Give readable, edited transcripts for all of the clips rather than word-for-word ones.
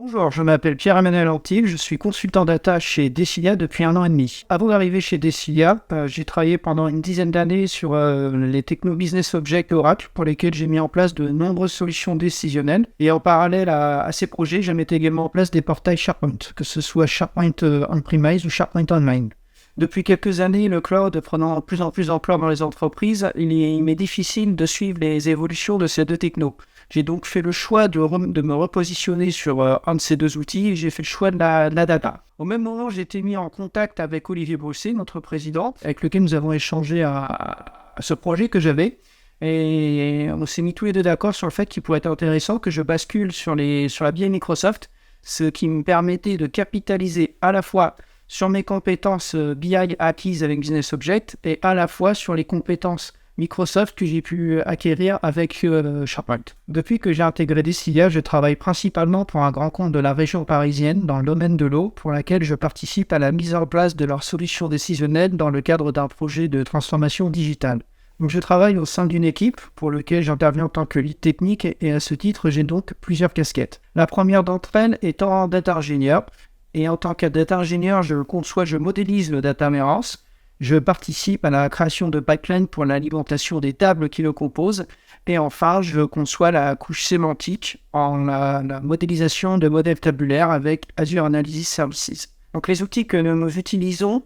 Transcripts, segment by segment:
Bonjour, je m'appelle Pierre-Emmanuel Antil, je suis consultant data chez Decilia depuis 1 an et demi. Avant d'arriver chez Decilia, j'ai travaillé pendant une dizaine d'années sur les techno business objects Oracle pour lesquels j'ai mis en place de nombreuses solutions décisionnelles. Et en parallèle à ces projets, j'ai mis également en place des portails SharePoint, que ce soit SharePoint On-Premise ou SharePoint Online. Depuis quelques années, le cloud prenant de plus en plus d'ampleur dans les entreprises, il m'est difficile de suivre les évolutions de ces deux technos. J'ai donc fait le choix de me repositionner sur un de ces deux outils et j'ai fait le choix de la data. Au même moment, j'ai été mis en contact avec Olivier Brousset, notre président, avec lequel nous avons échangé à ce projet que j'avais. Et on s'est mis tous les deux d'accord sur le fait qu'il pourrait être intéressant que je bascule sur la BI Microsoft, ce qui me permettait de capitaliser à la fois sur mes compétences BI acquises avec Business Object et à la fois sur les compétences Microsoft que j'ai pu acquérir avec SharePoint. Depuis que j'ai intégré Decilia, je travaille principalement pour un grand compte de la région parisienne dans le domaine de l'eau, pour laquelle je participe à la mise en place de leurs solutions décisionnelles dans le cadre d'un projet de transformation digitale. Donc je travaille au sein d'une équipe pour laquelle j'interviens en tant que lead technique et à ce titre, j'ai donc plusieurs casquettes. La première d'entre elles étant data ingénieur. Et en tant que data ingénieur, je modélise le data warehouse. Je participe à la création de pipelines pour l'alimentation des tables qui le composent. Et enfin, je conçois la couche sémantique en la modélisation de modèles tabulaires avec Azure Analysis Services. Donc les outils que nous utilisons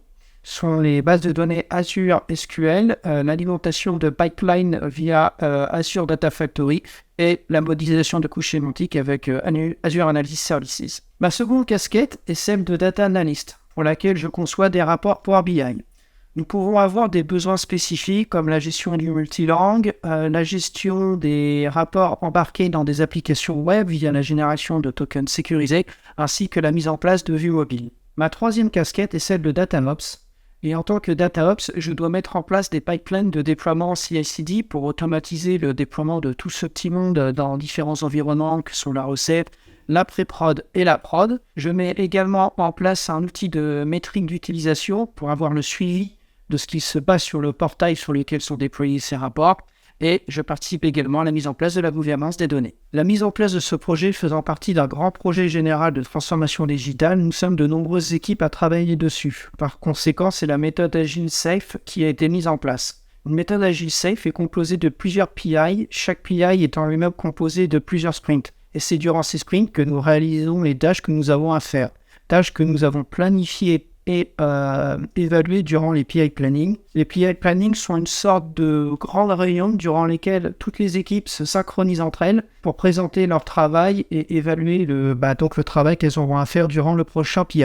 sont les bases de données Azure SQL, l'alimentation de pipeline via Azure Data Factory et la modélisation de couches sémantiques avec Azure Analysis Services. Ma seconde casquette est celle de Data Analyst, pour laquelle je conçois des rapports Power BI. Nous pouvons avoir des besoins spécifiques comme la gestion du multilangue, la gestion des rapports embarqués dans des applications web via la génération de tokens sécurisés, ainsi que la mise en place de vues mobiles. Ma troisième casquette est celle de DataOps. Et en tant que DataOps, je dois mettre en place des pipelines de déploiement CI/CD pour automatiser le déploiement de tout ce petit monde dans différents environnements que sont la recette, la pré-prod et la prod. Je mets également en place un outil de métrique d'utilisation pour avoir le suivi de ce qui se passe sur le portail sur lequel sont déployés ces rapports. Et je participe également à la mise en place de la gouvernance des données. La mise en place de ce projet faisant partie d'un grand projet général de transformation digitale, nous sommes de nombreuses équipes à travailler dessus. Par conséquent, c'est la méthode Agile Safe qui a été mise en place. Une méthode Agile Safe est composée de plusieurs PI, chaque PI étant lui-même composé de plusieurs sprints. Et c'est durant ces sprints que nous réalisons les tâches que nous avons à faire. Tâches que nous avons planifiées et évaluées durant les PI Planning. Les PI Planning sont une sorte de grandes réunions durant lesquelles toutes les équipes se synchronisent entre elles pour présenter leur travail et évaluer le travail qu'elles auront à faire durant le prochain PI.